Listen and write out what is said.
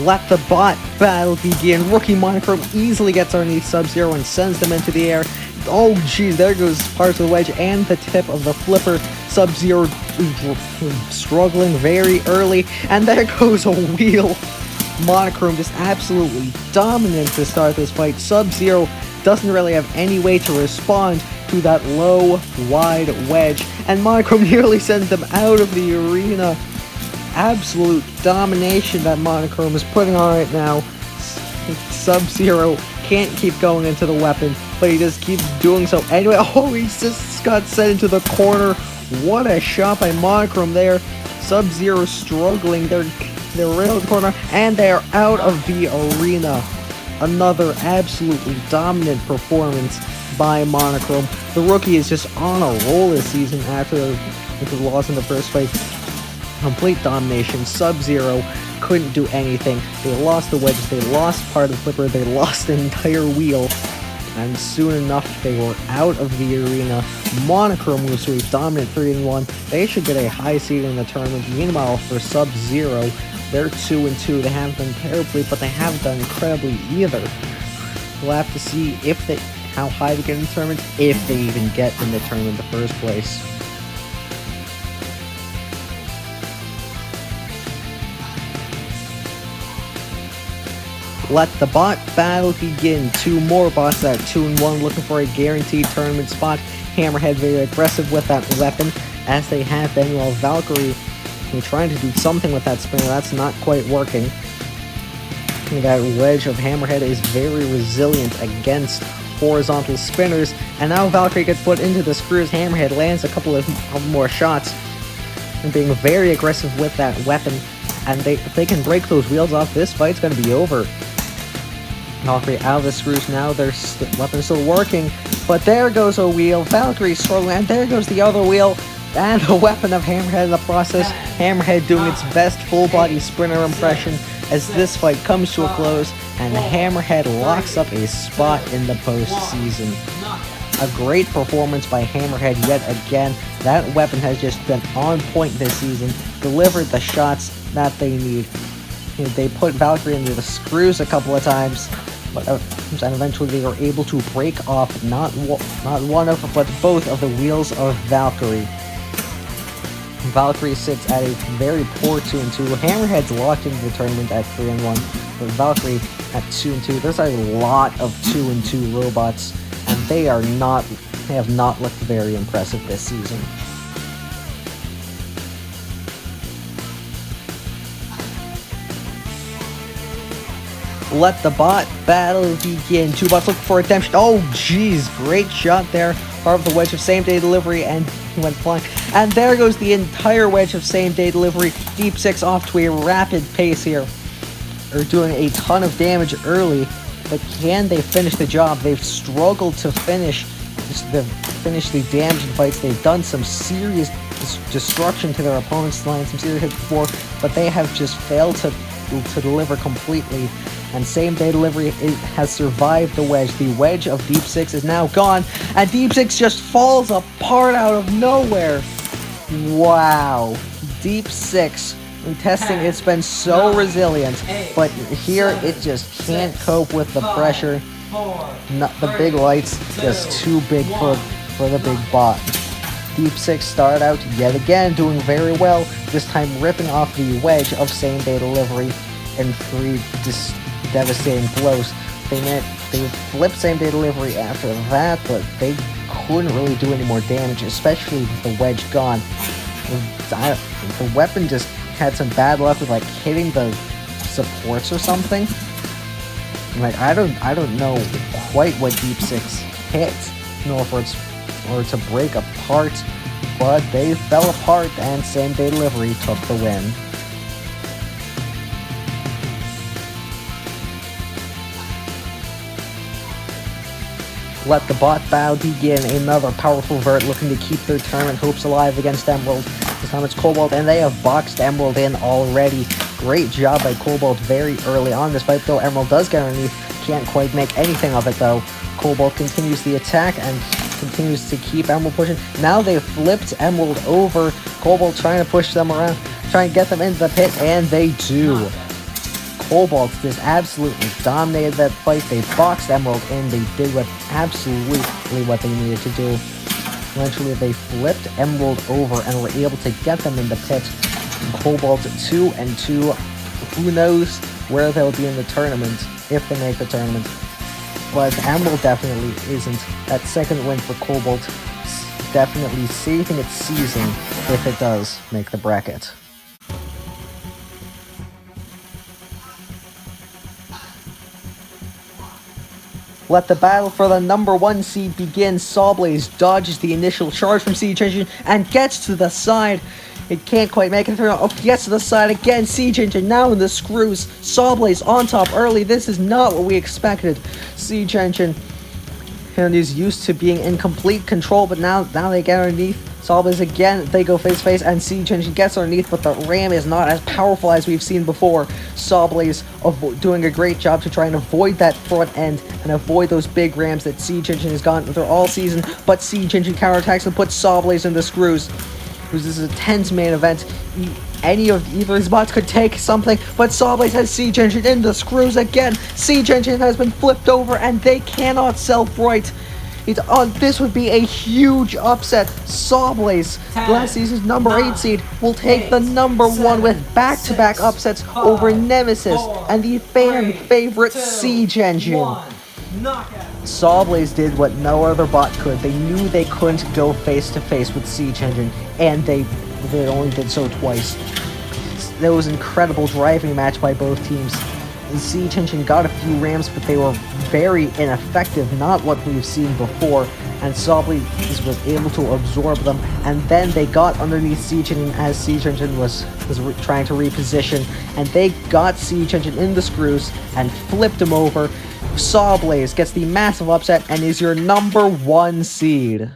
Let the bot battle begin. Rookie Monochrome easily gets underneath Subzero and sends them into the air. Oh geez, there goes parts of the wedge and the tip of the flipper. Subzero struggling very early, and there goes a wheel. Monochrome just absolutely dominant to start this fight. Subzero doesn't really have any way to respond to that low, wide wedge, and Monochrome nearly sends them out of the arena. Absolute domination that Monochrome is putting on right now. Sub-Zero can't keep going into the weapon, but he just keeps doing so anyway. Oh, he just got sent into the corner. What a shot by Monochrome there. Sub-Zero struggling. They're right out of the corner, and they're out of the arena. Another absolutely dominant performance by Monochrome. The rookie is just on a roll this season after the loss in the first fight. Complete domination. Sub-Zero couldn't do anything. They lost the wedges, they lost part of the flipper, they lost the entire wheel, and soon enough they were out of the arena. Monochrome was to a dominant 3-1. They should get a high seed in the tournament. Meanwhile, for Subzero, they're 2-2. They haven't done terribly, but they haven't done incredibly either. We'll have to see how high they get in the tournament, if they even get in the tournament in the first place. Let the bot battle begin. Two more bots at 2-1 looking for a guaranteed tournament spot. Hammerhead very aggressive with that weapon, as they have been, while Valkyrie trying to do something with that spinner. That's not quite working. That wedge of Hammerhead is very resilient against horizontal spinners, and now Valkyrie gets put into the screws. Hammerhead lands a couple of more shots, and being very aggressive with that weapon, and if they can break those wheels off, this fight's going to be over. Valkyrie out of the screws now, their weapon's still working, but there goes a wheel. Valkyrie struggling, and there goes the other wheel, and the weapon of Hammerhead in the process. Hammerhead doing its best full-body sprinter impression as this fight comes to a close, and Hammerhead locks up a spot in the postseason. A great performance by Hammerhead yet again. That weapon has just been on point this season, delivered the shots that they need. They put Valkyrie into the screws a couple of times, and eventually they were able to break off not one of, but both of the wheels of Valkyrie. Valkyrie sits at a very poor 2-2. Hammerhead's locked into the tournament at 3-1, but Valkyrie at 2-2. There's a lot of 2-2 robots, and they have not looked very impressive this season. Let the bot battle begin. Two bots looking for redemption. Oh, jeez. Great shot there. Part of the wedge of same-day delivery, and he went flying. And there goes the entire wedge of same-day delivery. Deep Six off to a rapid pace here. They're doing a ton of damage early, but can they finish the job? They've struggled to finish the damage in fights. They've done some serious destruction to their opponent's line, some serious hits before, but they have just failed to deliver completely. And same-day delivery has survived the wedge. The wedge of Deep Six is now gone, and Deep Six just falls apart out of nowhere. Wow. Deep Six, in testing, it's been so resilient, but here it just can't cope with the pressure. Not the big lights, just too big for the big bot. Deep Six started out yet again doing very well, this time ripping off the wedge of same-day delivery in 3 devastating blows. They flipped same-day delivery after that, but they couldn't really do any more damage, especially with the wedge gone. The weapon just had some bad luck with hitting the supports or something. I don't know quite what Deep Six hit, nor for to break apart, but they fell apart, and same-day delivery took the win. Let the bot battle begin. Another powerful vert looking to keep their tournament hopes alive against Emerald. This time it's Cobalt, and they have boxed Emerald in already. Great job by Cobalt very early on this fight, though Emerald does get underneath. Can't quite make anything of it, though. Cobalt continues the attack and continues to keep Emerald pushing. Now they've flipped Emerald over. Cobalt trying to push them around, trying to get them into the pit, and they do. Cobalt just absolutely dominated that fight. They boxed Emerald in. They did absolutely what they needed to do. Eventually, they flipped Emerald over and were able to get them in the pit. Cobalt 2-2. Who knows where they'll be in the tournament, if they make the tournament. But Emerald definitely isn't. That second win for Cobalt definitely saving its season if it does make the bracket. Let the battle for the number 1 seed begin. Sawblaze dodges the initial charge from Siege Engine and gets to the side. It can't quite make it through. Oh, gets to the side again. Siege Engine now in the screws. Sawblaze on top early. This is not what we expected. Siege Engine and is used to being in complete control, but now they get underneath. Sawblaze again, they go face to face, and Siege Engine gets underneath, but the ram is not as powerful as we've seen before. Sawblaze doing a great job to try and avoid that front end and avoid those big rams that Siege Engine has gotten through all season, but Siege Engine counterattacks and puts Sawblaze in the screws. This is a tense main event. Either of his bots could take something, but Sawblaze has Siege Engine in the screws again. Siege Engine has been flipped over, and they cannot self-right. This would be a huge upset. Sawblaze, last season's number 8 seed, will take the number 1 with back-to-back upsets over Nemesis and the fan favorite Siege Engine. Sawblaze did what no other bot could. They knew they couldn't go face-to-face with Siege Engine, and they only did so twice. There was an incredible driving match by both teams. The Siege Engine got a few rams, but they were very ineffective, not what we've seen before, and Sawblaze was able to absorb them, and then they got underneath Siege Engine as Siege Engine was trying to reposition, and they got Siege Engine in the screws and flipped him over. Sawblaze gets the massive upset and is your number 1 seed.